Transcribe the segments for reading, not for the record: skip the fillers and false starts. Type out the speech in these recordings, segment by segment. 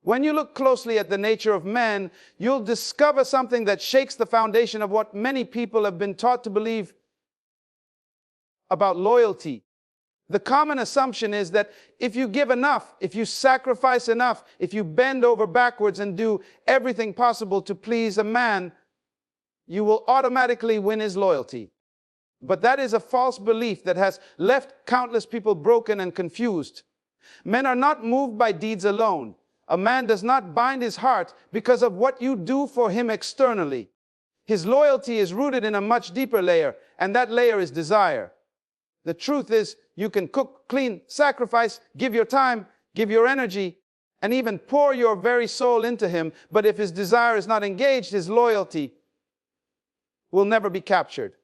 When you look closely at the nature of men, you'll discover something that shakes the foundation of what many people have been taught to believe about loyalty. The common assumption is that if you give enough, if you sacrifice enough, if you bend over backwards and do everything possible to please a man, you will automatically win his loyalty. But that is a false belief that has left countless people broken and confused. Men are not moved by deeds alone. A man does not bind his heart because of what you do for him externally. His loyalty is rooted in a much deeper layer, and that layer is desire. The truth is, you can cook, clean, sacrifice, give your time, give your energy, and even pour your very soul into him. But if his desire is not engaged, his loyalty will never be captured.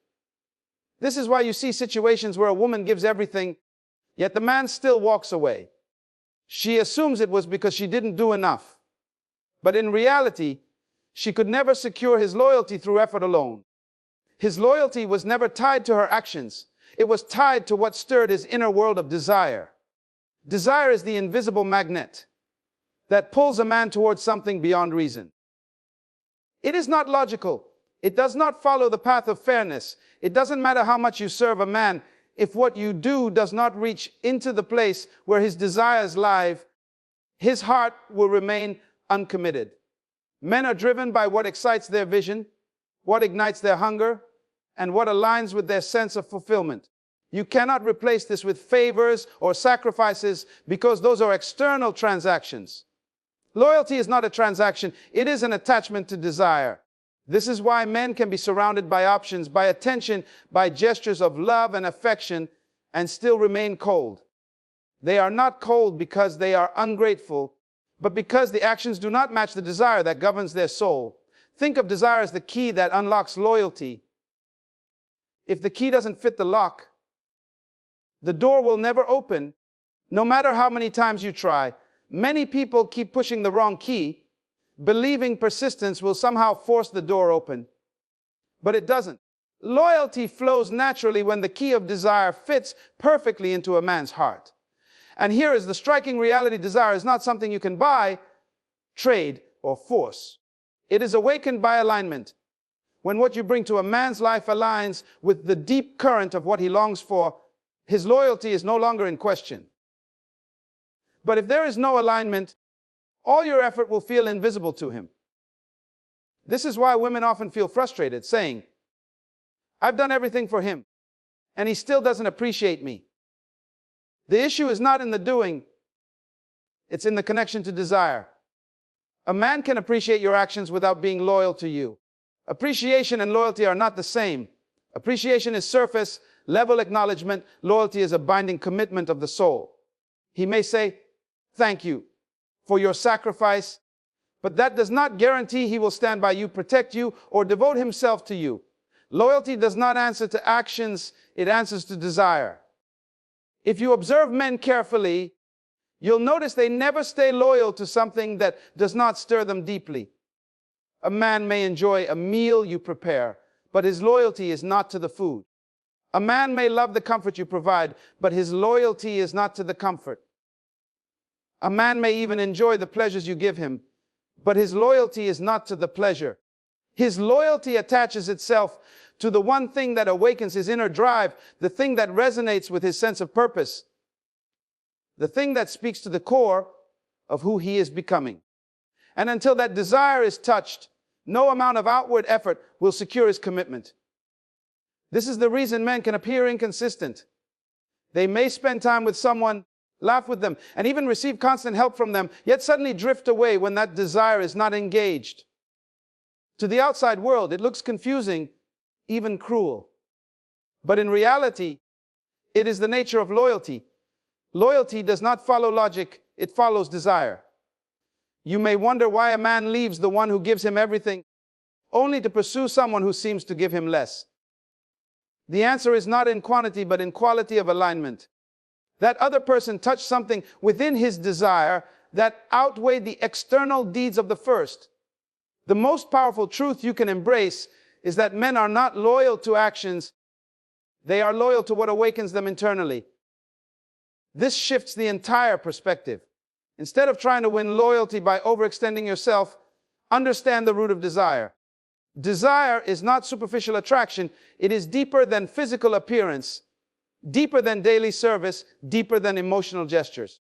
This is why you see situations where a woman gives everything, yet the man still walks away. She assumes it was because she didn't do enough. But in reality, she could never secure his loyalty through effort alone. His loyalty was never tied to her actions. It was tied to what stirred his inner world of desire. Desire is the invisible magnet that pulls a man towards something beyond reason. It is not logical. It does not follow the path of fairness. It doesn't matter how much you serve a man. If what you do does not reach into the place where his desires lie, his heart will remain uncommitted. Men are driven by what excites their vision, what ignites their hunger, and what aligns with their sense of fulfillment. You cannot replace this with favors or sacrifices because those are external transactions. Loyalty is not a transaction. It is an attachment to desire. This is why men can be surrounded by options, by attention, by gestures of love and affection, and still remain cold. They are not cold because they are ungrateful, but because the actions do not match the desire that governs their soul. Think of desire as the key that unlocks loyalty. If the key doesn't fit the lock, the door will never open, no matter how many times you try. Many people keep pushing the wrong key, believing persistence will somehow force the door open. But it doesn't. Loyalty flows naturally when the key of desire fits perfectly into a man's heart. And here is the striking reality: desire is not something you can buy, trade, or force. It is awakened by alignment. When what you bring to a man's life aligns with the deep current of what he longs for, his loyalty is no longer in question. But if there is no alignment, all your effort will feel invisible to him. This is why women often feel frustrated, saying, "I've done everything for him, and he still doesn't appreciate me." The issue is not in the doing, it's in the connection to desire. A man can appreciate your actions without being loyal to you. Appreciation and loyalty are not the same. Appreciation is surface level acknowledgement. Loyalty is a binding commitment of the soul. He may say, "Thank you for your sacrifice," but that does not guarantee he will stand by you, protect you, or devote himself to you. Loyalty does not answer to actions, it answers to desire. If you observe men carefully, you'll notice they never stay loyal to something that does not stir them deeply. A man may enjoy a meal you prepare, but his loyalty is not to the food. A man may love the comfort you provide, but his loyalty is not to the comfort. A man may even enjoy the pleasures you give him, but his loyalty is not to the pleasure. His loyalty attaches itself to the one thing that awakens his inner drive, the thing that resonates with his sense of purpose, the thing that speaks to the core of who he is becoming. And until that desire is touched, no amount of outward effort will secure his commitment. This is the reason men can appear inconsistent. They may spend time with someone, laugh with them, and even receive constant help from them, yet suddenly drift away when that desire is not engaged. To the outside world, it looks confusing, even cruel. But in reality, it is the nature of loyalty. Loyalty does not follow logic, it follows desire. You may wonder why a man leaves the one who gives him everything, only to pursue someone who seems to give him less. The answer is not in quantity, but in quality of alignment. That other person touched something within his desire that outweighed the external deeds of the first. The most powerful truth you can embrace is that men are not loyal to actions, they are loyal to what awakens them internally. This shifts the entire perspective. Instead of trying to win loyalty by overextending yourself, understand the root of desire. Desire is not superficial attraction. It is deeper than physical appearance, deeper than daily service, deeper than emotional gestures.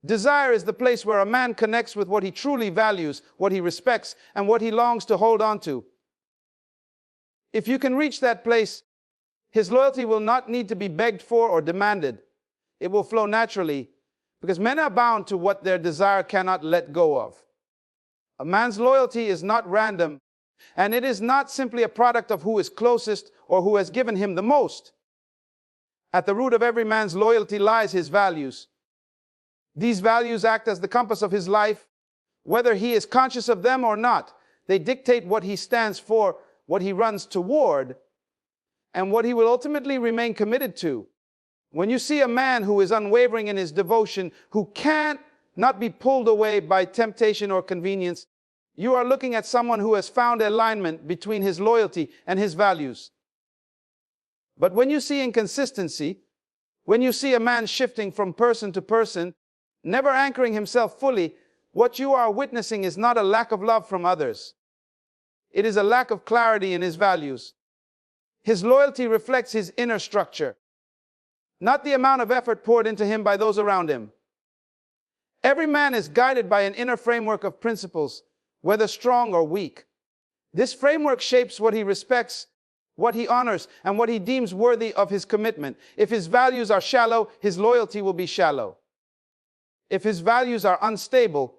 Desire is the place where a man connects with what he truly values, what he respects, and what he longs to hold on to. If you can reach that place, his loyalty will not need to be begged for or demanded. It will flow naturally, because men are bound to what their desire cannot let go of. A man's loyalty is not random, and it is not simply a product of who is closest or who has given him the most. At the root of every man's loyalty lies his values. These values act as the compass of his life. Whether he is conscious of them or not, they dictate what he stands for, what he runs toward, and what he will ultimately remain committed to. When you see a man who is unwavering in his devotion, who can't not be pulled away by temptation or convenience, you are looking at someone who has found alignment between his loyalty and his values. But when you see inconsistency, when you see a man shifting from person to person, never anchoring himself fully, what you are witnessing is not a lack of love from others. It is a lack of clarity in his values. His loyalty reflects his inner structure, not the amount of effort poured into him by those around him. Every man is guided by an inner framework of principles, whether strong or weak. This framework shapes what he respects, what he honors, and what he deems worthy of his commitment. If his values are shallow, his loyalty will be shallow. If his values are unstable,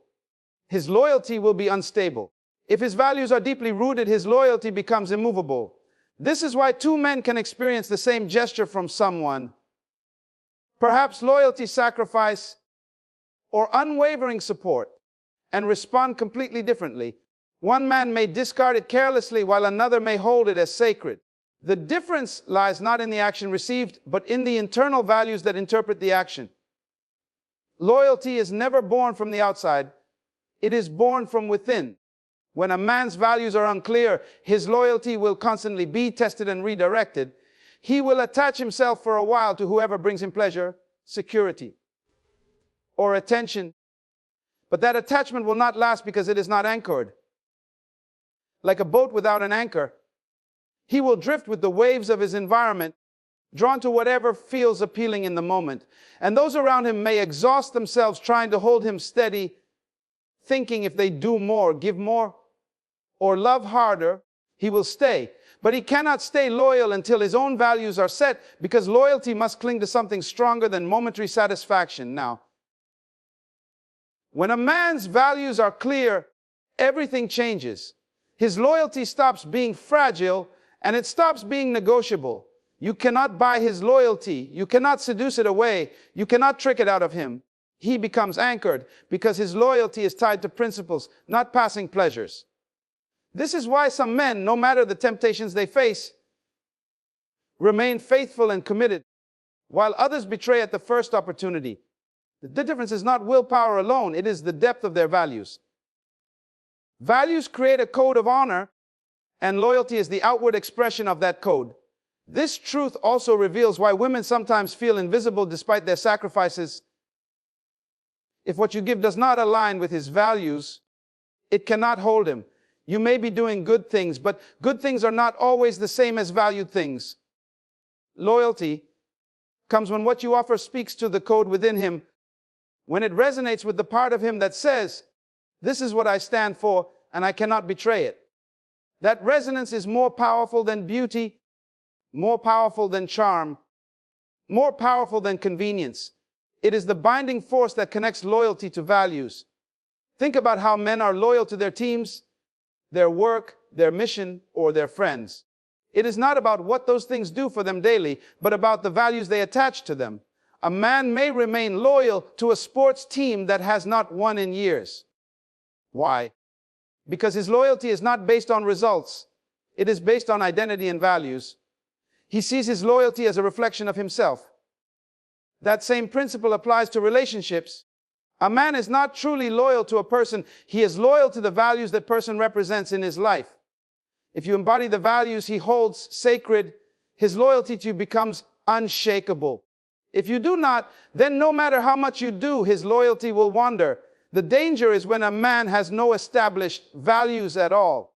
his loyalty will be unstable. If his values are deeply rooted, his loyalty becomes immovable. This is why two men can experience the same gesture from someone. Perhaps loyalty, sacrifice, or unwavering support, and respond completely differently. One man may discard it carelessly while another may hold it as sacred. The difference lies not in the action received, but in the internal values that interpret the action. Loyalty is never born from the outside. It is born from within. When a man's values are unclear, his loyalty will constantly be tested and redirected. He will attach himself for a while to whoever brings him pleasure, security, or attention. But that attachment will not last because it is not anchored. Like a boat without an anchor, he will drift with the waves of his environment, drawn to whatever feels appealing in the moment. And those around him may exhaust themselves trying to hold him steady, thinking if they do more, give more, or love harder, he will stay. But he cannot stay loyal until his own values are set, because loyalty must cling to something stronger than momentary satisfaction. Now, when a man's values are clear, everything changes. His loyalty stops being fragile and it stops being negotiable. You cannot buy his loyalty. You cannot seduce it away. You cannot trick it out of him. He becomes anchored because his loyalty is tied to principles, not passing pleasures. This is why some men, no matter the temptations they face, remain faithful and committed, while others betray at the first opportunity. The difference is not willpower alone, it is the depth of their values. Values create a code of honor, and loyalty is the outward expression of that code. This truth also reveals why women sometimes feel invisible despite their sacrifices. If what you give does not align with his values, it cannot hold him. You may be doing good things, but good things are not always the same as valued things. Loyalty comes when what you offer speaks to the code within him, when it resonates with the part of him that says, "This is what I stand for, and I cannot betray it." That resonance is more powerful than beauty, more powerful than charm, more powerful than convenience. It is the binding force that connects loyalty to values. Think about how men are loyal to their teams, their work, their mission, or their friends. It is not about what those things do for them daily, but about the values they attach to them. A man may remain loyal to a sports team that has not won in years. Why? Because his loyalty is not based on results. It is based on identity and values. He sees his loyalty as a reflection of himself. That same principle applies to relationships. A man is not truly loyal to a person. He is loyal to the values that person represents in his life. If you embody the values he holds sacred, his loyalty to you becomes unshakable. If you do not, then no matter how much you do, his loyalty will wander. The danger is when a man has no established values at all.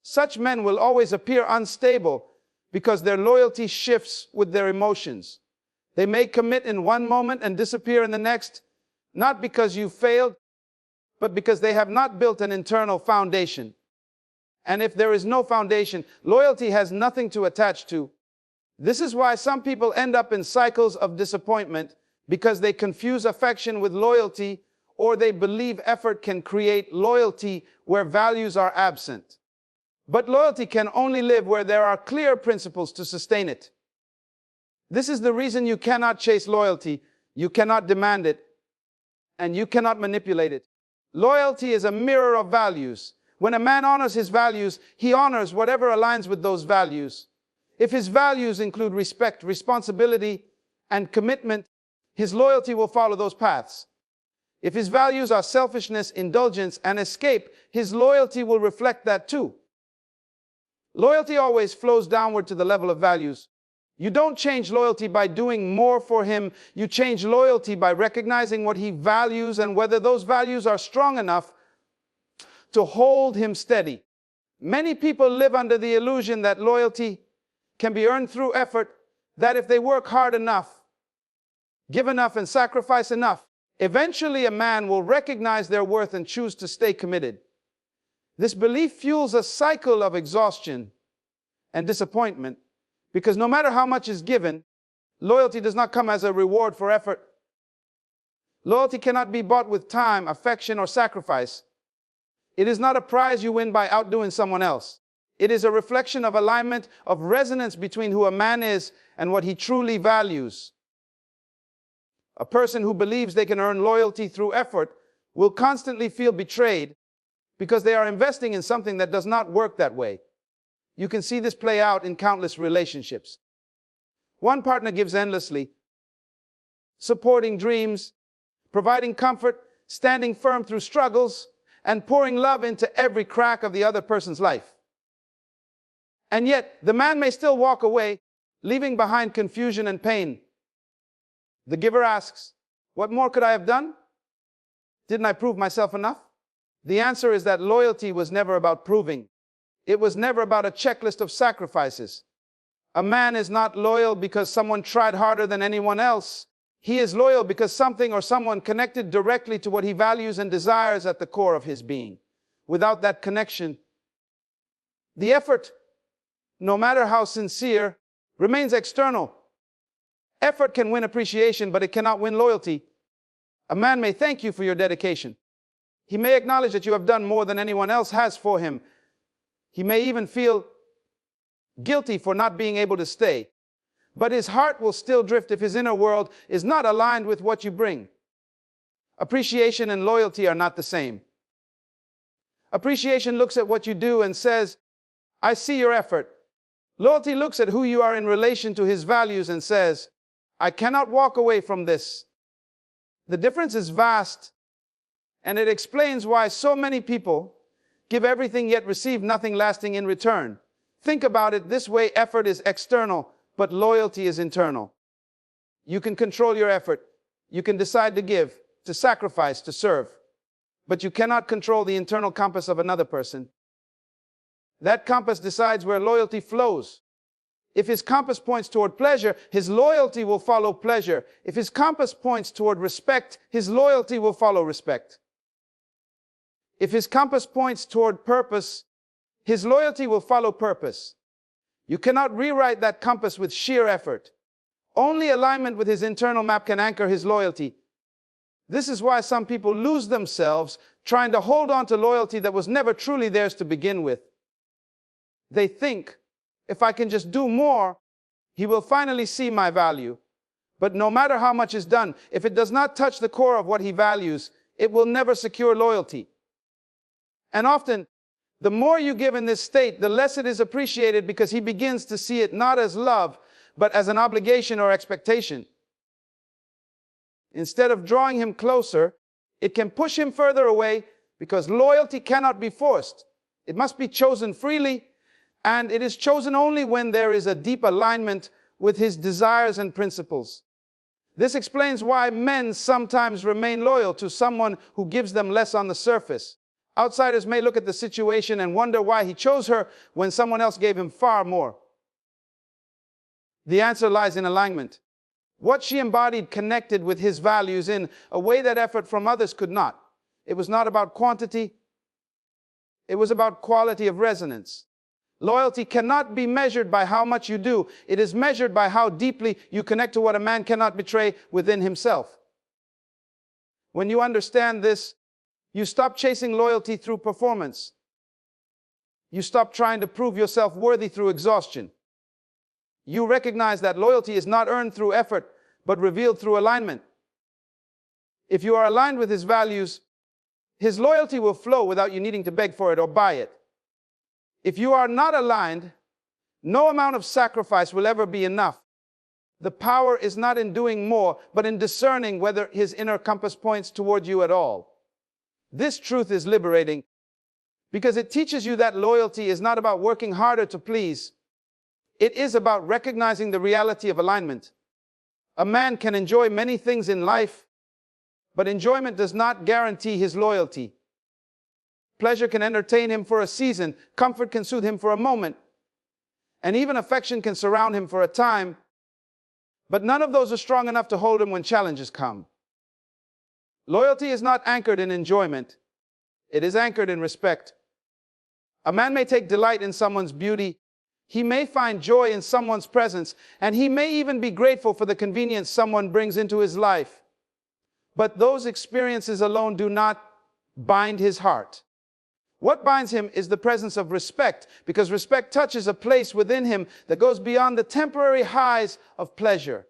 Such men will always appear unstable because their loyalty shifts with their emotions. They may commit in one moment and disappear in the next, not because you failed, but because they have not built an internal foundation. And if there is no foundation, loyalty has nothing to attach to. This is why some people end up in cycles of disappointment, because they confuse affection with loyalty, or they believe effort can create loyalty where values are absent. But loyalty can only live where there are clear principles to sustain it. This is the reason you cannot chase loyalty, you cannot demand it, and you cannot manipulate it. Loyalty is a mirror of values. When a man honors his values, he honors whatever aligns with those values. If his values include respect, responsibility, and commitment, his loyalty will follow those paths. If his values are selfishness, indulgence, and escape, his loyalty will reflect that too. Loyalty always flows downward to the level of values. You don't change loyalty by doing more for him. You change loyalty by recognizing what he values and whether those values are strong enough to hold him steady. Many people live under the illusion that loyalty can be earned through effort, that if they work hard enough, give enough, and sacrifice enough, eventually a man will recognize their worth and choose to stay committed. This belief fuels a cycle of exhaustion and disappointment, because no matter how much is given, loyalty does not come as a reward for effort. Loyalty cannot be bought with time, affection, or sacrifice. It is not a prize you win by outdoing someone else. It is a reflection of alignment, of resonance between who a man is and what he truly values. A person who believes they can earn loyalty through effort will constantly feel betrayed because they are investing in something that does not work that way. You can see this play out in countless relationships. One partner gives endlessly, supporting dreams, providing comfort, standing firm through struggles, and pouring love into every crack of the other person's life. And yet, the man may still walk away, leaving behind confusion and pain. The giver asks, "What more could I have done? Didn't I prove myself enough?" The answer is that loyalty was never about proving. It was never about a checklist of sacrifices. A man is not loyal because someone tried harder than anyone else. He is loyal because something or someone connected directly to what he values and desires at the core of his being. Without that connection, the effort, no matter how sincere, remains external. Effort can win appreciation, but it cannot win loyalty. A man may thank you for your dedication. He may acknowledge that you have done more than anyone else has for him. He may even feel guilty for not being able to stay. But his heart will still drift if his inner world is not aligned with what you bring. Appreciation and loyalty are not the same. Appreciation looks at what you do and says, "I see your effort." Loyalty looks at who you are in relation to his values and says, "I cannot walk away from this." The difference is vast, and it explains why so many people give everything yet receive nothing lasting in return. Think about it this way: effort is external, but loyalty is internal. You can control your effort. You can decide to give, to sacrifice, to serve. But you cannot control the internal compass of another person. That compass decides where loyalty flows. If his compass points toward pleasure, his loyalty will follow pleasure. If his compass points toward respect, his loyalty will follow respect. If his compass points toward purpose, his loyalty will follow purpose. You cannot rewrite that compass with sheer effort. Only alignment with his internal map can anchor his loyalty. This is why some people lose themselves trying to hold on to loyalty that was never truly theirs to begin with. They think, if I can just do more, he will finally see my value. But no matter how much is done, if it does not touch the core of what he values, it will never secure loyalty. And often, the more you give in this state, the less it is appreciated, because he begins to see it not as love, but as an obligation or expectation. Instead of drawing him closer, it can push him further away, because loyalty cannot be forced. It must be chosen freely, and it is chosen only when there is a deep alignment with his desires and principles. This explains why men sometimes remain loyal to someone who gives them less on the surface. Outsiders may look at the situation and wonder why he chose her when someone else gave him far more. The answer lies in alignment. What she embodied connected with his values in a way that effort from others could not. It was not about quantity. It was about quality of resonance. Loyalty cannot be measured by how much you do. It is measured by how deeply you connect to what a man cannot betray within himself. When you understand this, you stop chasing loyalty through performance. You stop trying to prove yourself worthy through exhaustion. You recognize that loyalty is not earned through effort, but revealed through alignment. If you are aligned with his values, his loyalty will flow without you needing to beg for it or buy it. If you are not aligned, no amount of sacrifice will ever be enough. The power is not in doing more, but in discerning whether his inner compass points toward you at all. This truth is liberating because it teaches you that loyalty is not about working harder to please. It is about recognizing the reality of alignment. A man can enjoy many things in life, but enjoyment does not guarantee his loyalty. Pleasure can entertain him for a season, comfort can soothe him for a moment, and even affection can surround him for a time, but none of those are strong enough to hold him when challenges come. Loyalty is not anchored in enjoyment. It is anchored in respect. A man may take delight in someone's beauty. He may find joy in someone's presence, and he may even be grateful for the convenience someone brings into his life. But those experiences alone do not bind his heart. What binds him is the presence of respect, because respect touches a place within him that goes beyond the temporary highs of pleasure.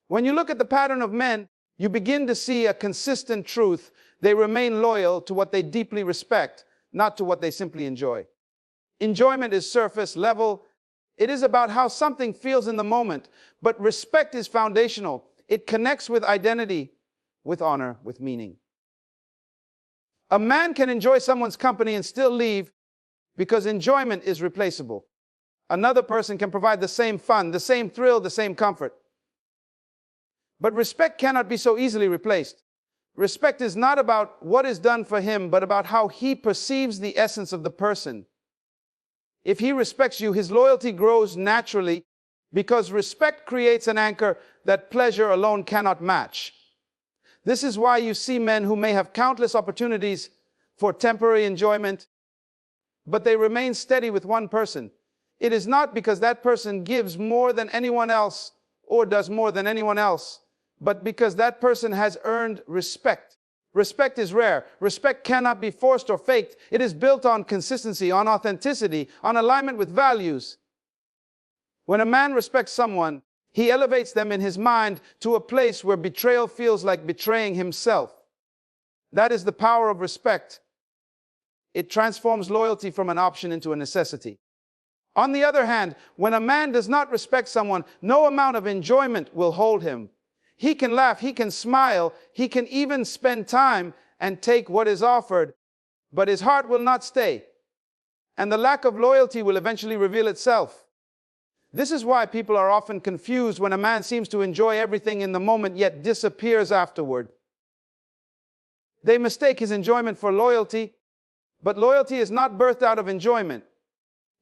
When you look at the pattern of men, you begin to see a consistent truth. They remain loyal to what they deeply respect, not to what they simply enjoy. Enjoyment is surface level. It is about how something feels in the moment, but respect is foundational. It connects with identity, with honor, with meaning. A man can enjoy someone's company and still leave because enjoyment is replaceable. Another person can provide the same fun, the same thrill, the same comfort. But respect cannot be so easily replaced. Respect is not about what is done for him, but about how he perceives the essence of the person. If he respects you, his loyalty grows naturally because respect creates an anchor that pleasure alone cannot match. This is why you see men who may have countless opportunities for temporary enjoyment, but they remain steady with one person. It is not because that person gives more than anyone else or does more than anyone else, but because that person has earned respect. Respect is rare. Respect cannot be forced or faked. It is built on consistency, on authenticity, on alignment with values. When a man respects someone, he elevates them in his mind to a place where betrayal feels like betraying himself. That is the power of respect. It transforms loyalty from an option into a necessity. On the other hand, when a man does not respect someone, no amount of enjoyment will hold him. He can laugh, he can smile, he can even spend time and take what is offered, but his heart will not stay. And the lack of loyalty will eventually reveal itself. This is why people are often confused when a man seems to enjoy everything in the moment yet disappears afterward. They mistake his enjoyment for loyalty, but loyalty is not birthed out of enjoyment.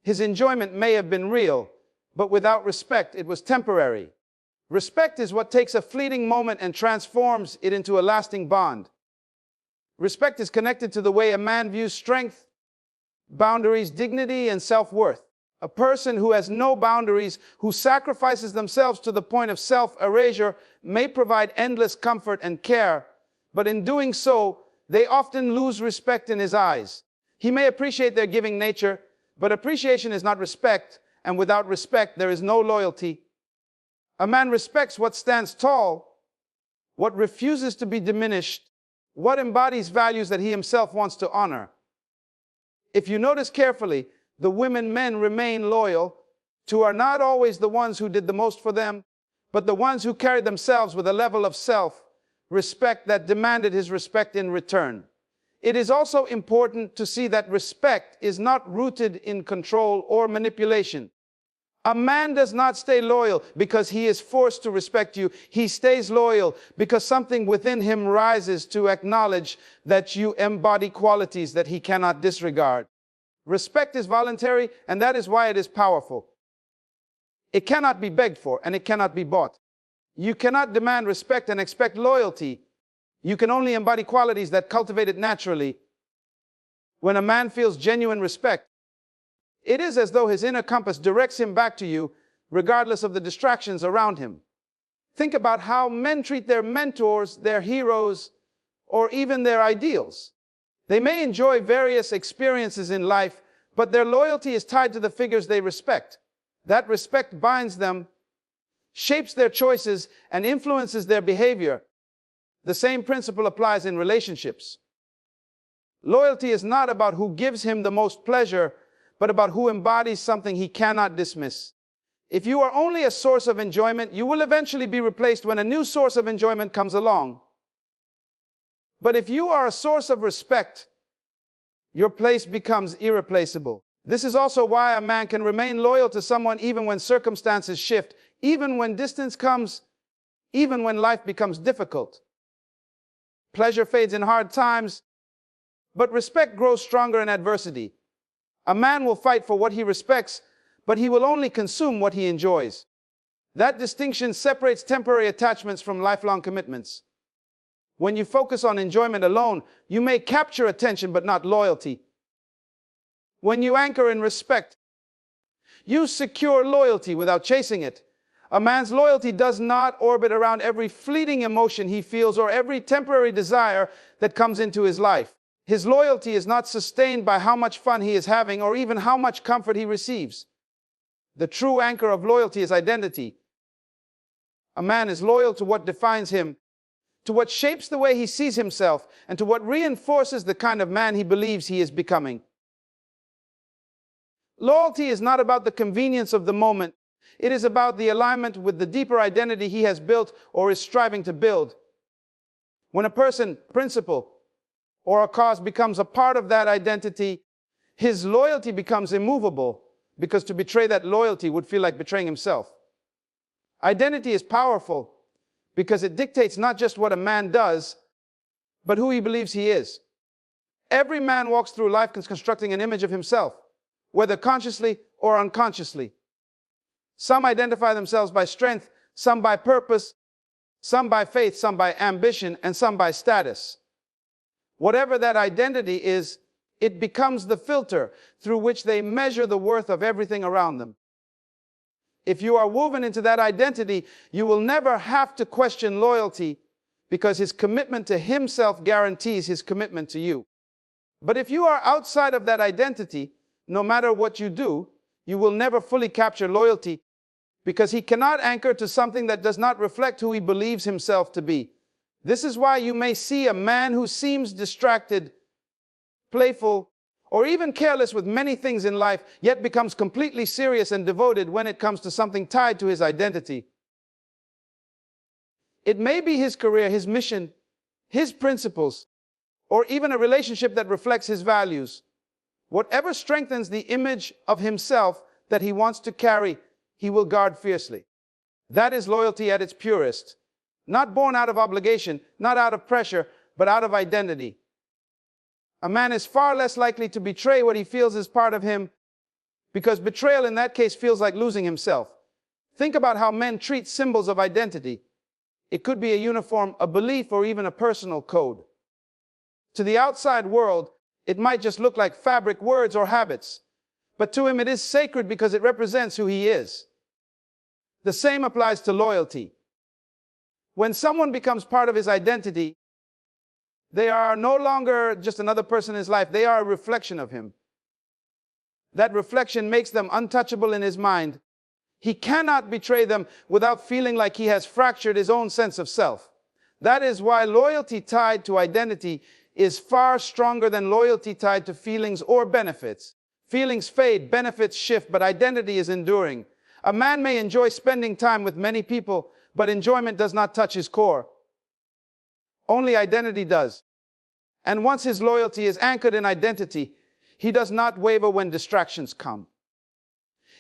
His enjoyment may have been real, but without respect, it was temporary. Respect is what takes a fleeting moment and transforms it into a lasting bond. Respect is connected to the way a man views strength, boundaries, dignity, and self-worth. A person who has no boundaries, who sacrifices themselves to the point of self-erasure, may provide endless comfort and care, but in doing so, they often lose respect in his eyes. He may appreciate their giving nature, but appreciation is not respect, and without respect, there is no loyalty. A man respects what stands tall, what refuses to be diminished, what embodies values that he himself wants to honor. If you notice carefully, the women men remain loyal to are not always the ones who did the most for them, but the ones who carried themselves with a level of self-respect that demanded his respect in return. It is also important to see that respect is not rooted in control or manipulation. A man does not stay loyal because he is forced to respect you. He stays loyal because something within him rises to acknowledge that you embody qualities that he cannot disregard. Respect is voluntary, and that is why it is powerful. It cannot be begged for, and it cannot be bought. You cannot demand respect and expect loyalty. You can only embody qualities that cultivate it naturally. When a man feels genuine respect, it is as though his inner compass directs him back to you, regardless of the distractions around him. Think about how men treat their mentors, their heroes, or even their ideals. They may enjoy various experiences in life, but their loyalty is tied to the figures they respect. That respect binds them, shapes their choices, and influences their behavior. The same principle applies in relationships. Loyalty is not about who gives him the most pleasure, but about who embodies something he cannot dismiss. If you are only a source of enjoyment, you will eventually be replaced when a new source of enjoyment comes along. But if you are a source of respect, your place becomes irreplaceable. This is also why a man can remain loyal to someone even when circumstances shift, even when distance comes, even when life becomes difficult. Pleasure fades in hard times, but respect grows stronger in adversity. A man will fight for what he respects, but he will only consume what he enjoys. That distinction separates temporary attachments from lifelong commitments. When you focus on enjoyment alone, you may capture attention but not loyalty. When you anchor in respect, you secure loyalty without chasing it. A man's loyalty does not orbit around every fleeting emotion he feels or every temporary desire that comes into his life. His loyalty is not sustained by how much fun he is having or even how much comfort he receives. The true anchor of loyalty is identity. A man is loyal to what defines him, to what shapes the way he sees himself, and to what reinforces the kind of man he believes he is becoming. Loyalty is not about the convenience of the moment. It is about the alignment with the deeper identity he has built or is striving to build. When a person, principle, or a cause becomes a part of that identity, his loyalty becomes immovable, because to betray that loyalty would feel like betraying himself. Identity is powerful because it dictates not just what a man does, but who he believes he is. Every man walks through life constructing an image of himself, whether consciously or unconsciously. Some identify themselves by strength, some by purpose, some by faith, some by ambition, and some by status. Whatever that identity is, it becomes the filter through which they measure the worth of everything around them. If you are woven into that identity, you will never have to question loyalty because his commitment to himself guarantees his commitment to you. But if you are outside of that identity, no matter what you do, you will never fully capture loyalty because he cannot anchor to something that does not reflect who he believes himself to be. This is why you may see a man who seems distracted, playful, or even careless with many things in life, yet becomes completely serious and devoted when it comes to something tied to his identity. It may be his career, his mission, his principles, or even a relationship that reflects his values. Whatever strengthens the image of himself that he wants to carry, he will guard fiercely. That is loyalty at its purest. Not born out of obligation, not out of pressure, but out of identity. A man is far less likely to betray what he feels is part of him, because betrayal in that case feels like losing himself. Think about how men treat symbols of identity. It could be a uniform, a belief, or even a personal code. To the outside world, it might just look like fabric, words, or habits. But to him it is sacred because it represents who he is. The same applies to loyalty. When someone becomes part of his identity, they are no longer just another person in his life. They are a reflection of him. That reflection makes them untouchable in his mind. He cannot betray them without feeling like he has fractured his own sense of self. That is why loyalty tied to identity is far stronger than loyalty tied to feelings or benefits. Feelings fade, benefits shift, but identity is enduring. A man may enjoy spending time with many people, but enjoyment does not touch his core. Only identity does. And once his loyalty is anchored in identity, he does not waver when distractions come.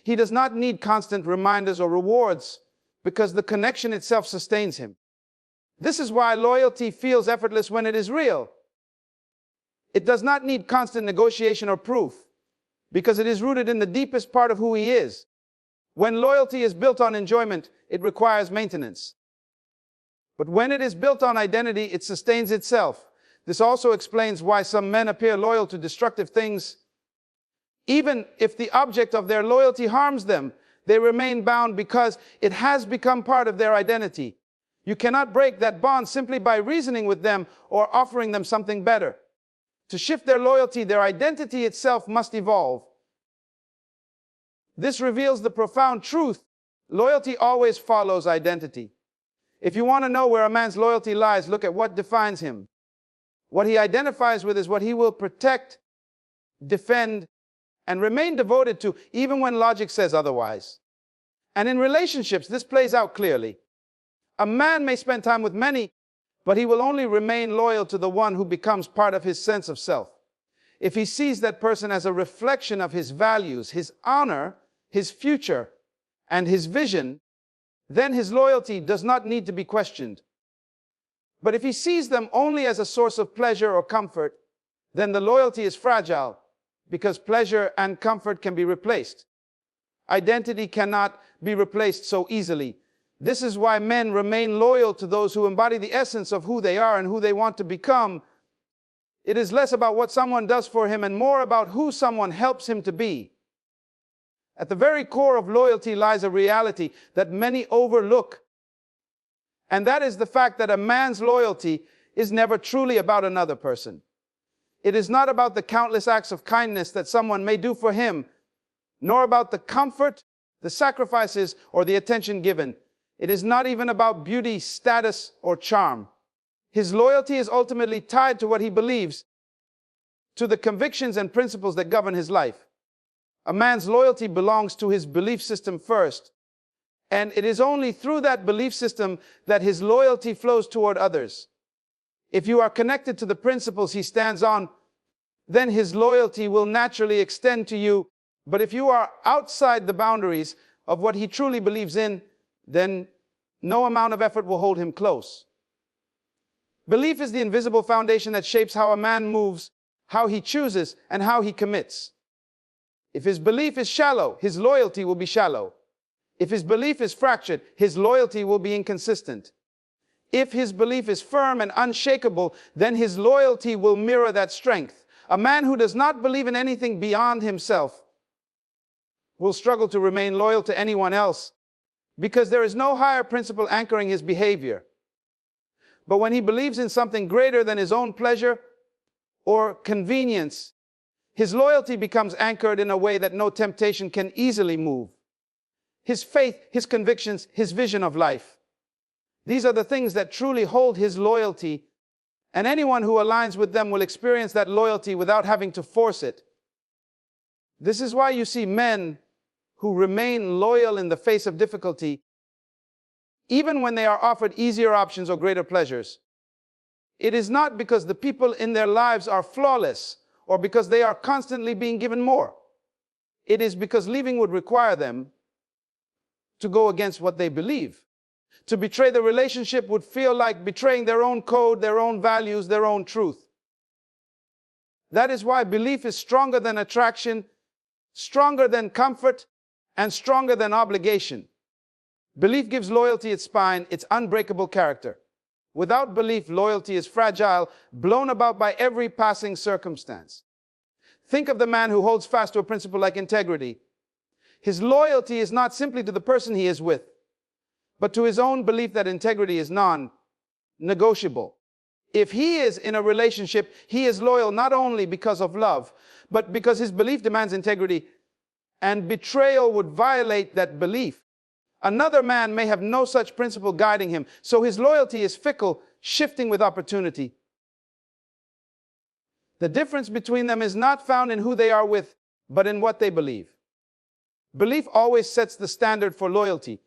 He does not need constant reminders or rewards because the connection itself sustains him. This is why loyalty feels effortless when it is real. It does not need constant negotiation or proof because it is rooted in the deepest part of who he is. When loyalty is built on enjoyment, it requires maintenance. But when it is built on identity, it sustains itself. This also explains why some men appear loyal to destructive things. Even if the object of their loyalty harms them, they remain bound because it has become part of their identity. You cannot break that bond simply by reasoning with them or offering them something better. To shift their loyalty, their identity itself must evolve. This reveals the profound truth. Loyalty always follows identity. If you want to know where a man's loyalty lies, look at what defines him. What he identifies with is what he will protect, defend, and remain devoted to, even when logic says otherwise. And in relationships, this plays out clearly. A man may spend time with many, but he will only remain loyal to the one who becomes part of his sense of self. If he sees that person as a reflection of his values, his honor, his future, and his vision, then his loyalty does not need to be questioned. But if he sees them only as a source of pleasure or comfort, then the loyalty is fragile because pleasure and comfort can be replaced. Identity cannot be replaced so easily. This is why men remain loyal to those who embody the essence of who they are and who they want to become. It is less about what someone does for him and more about who someone helps him to be. At the very core of loyalty lies a reality that many overlook. And that is the fact that a man's loyalty is never truly about another person. It is not about the countless acts of kindness that someone may do for him, nor about the comfort, the sacrifices, or the attention given. It is not even about beauty, status, or charm. His loyalty is ultimately tied to what he believes, to the convictions and principles that govern his life. A man's loyalty belongs to his belief system first, and it is only through that belief system that his loyalty flows toward others. If you are connected to the principles he stands on, then his loyalty will naturally extend to you. But if you are outside the boundaries of what he truly believes in, then no amount of effort will hold him close. Belief is the invisible foundation that shapes how a man moves, how he chooses, and how he commits. If his belief is shallow, his loyalty will be shallow. If his belief is fractured, his loyalty will be inconsistent. If his belief is firm and unshakable, then his loyalty will mirror that strength. A man who does not believe in anything beyond himself will struggle to remain loyal to anyone else because there is no higher principle anchoring his behavior. But when he believes in something greater than his own pleasure or convenience, his loyalty becomes anchored in a way that no temptation can easily move. His faith, his convictions, his vision of life. These are the things that truly hold his loyalty, and anyone who aligns with them will experience that loyalty without having to force it. This is why you see men who remain loyal in the face of difficulty, even when they are offered easier options or greater pleasures. It is not because the people in their lives are flawless or because they are constantly being given more. It is because leaving would require them to go against what they believe. To betray the relationship would feel like betraying their own code, their own values, their own truth. That is why belief is stronger than attraction, stronger than comfort, and stronger than obligation. Belief gives loyalty its spine, its unbreakable character. Without belief, loyalty is fragile, blown about by every passing circumstance. Think of the man who holds fast to a principle like integrity. His loyalty is not simply to the person he is with, but to his own belief that integrity is non-negotiable. If he is in a relationship, he is loyal not only because of love, but because his belief demands integrity, and betrayal would violate that belief. Another man may have no such principle guiding him, so his loyalty is fickle, shifting with opportunity. The difference between them is not found in who they are with, but in what they believe. Belief always sets the standard for loyalty.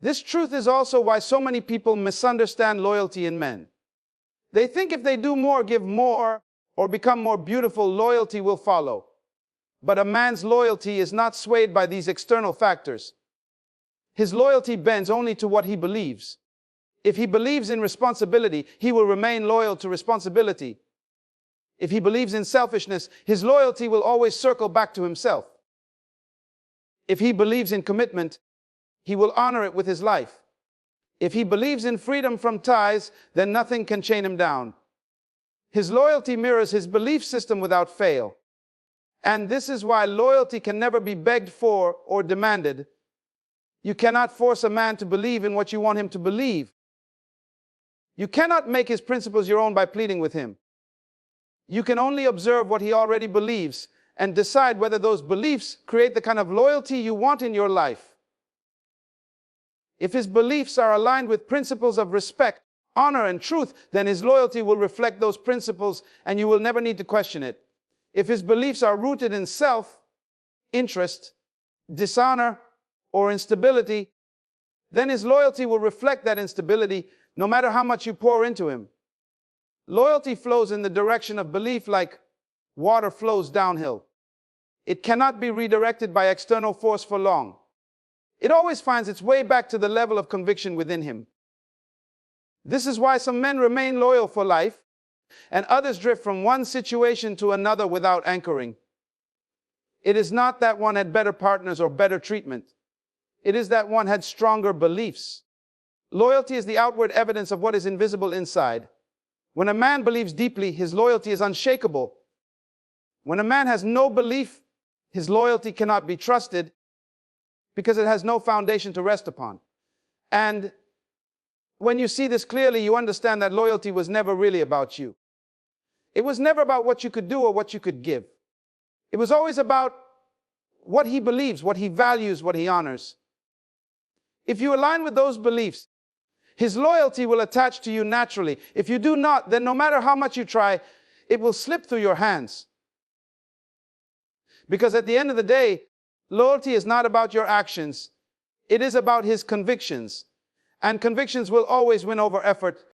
This truth is also why so many people misunderstand loyalty in men. They think if they do more, give more, or become more beautiful, loyalty will follow. But a man's loyalty is not swayed by these external factors. His loyalty bends only to what he believes. If he believes in responsibility, he will remain loyal to responsibility. If he believes in selfishness, his loyalty will always circle back to himself. If he believes in commitment, he will honor it with his life. If he believes in freedom from ties, then nothing can chain him down. His loyalty mirrors his belief system without fail. And this is why loyalty can never be begged for or demanded. You cannot force a man to believe in what you want him to believe. You cannot make his principles your own by pleading with him. You can only observe what he already believes and decide whether those beliefs create the kind of loyalty you want in your life. If his beliefs are aligned with principles of respect, honor, and truth, then his loyalty will reflect those principles and you will never need to question it. If his beliefs are rooted in self-interest, dishonor, or instability, then his loyalty will reflect that instability no matter how much you pour into him. Loyalty flows in the direction of belief like water flows downhill. It cannot be redirected by external force for long. It always finds its way back to the level of conviction within him. This is why some men remain loyal for life, and others drift from one situation to another without anchoring. It is not that one had better partners or better treatment. It is that one had stronger beliefs. Loyalty is the outward evidence of what is invisible inside. When a man believes deeply, his loyalty is unshakable. When a man has no belief, his loyalty cannot be trusted because it has no foundation to rest upon. And when you see this clearly, you understand that loyalty was never really about you. It was never about what you could do or what you could give. It was always about what he believes, what he values, what he honors. If you align with those beliefs, his loyalty will attach to you naturally. If you do not, then no matter how much you try, it will slip through your hands. Because at the end of the day, loyalty is not about your actions. It is about his convictions. And convictions will always win over effort.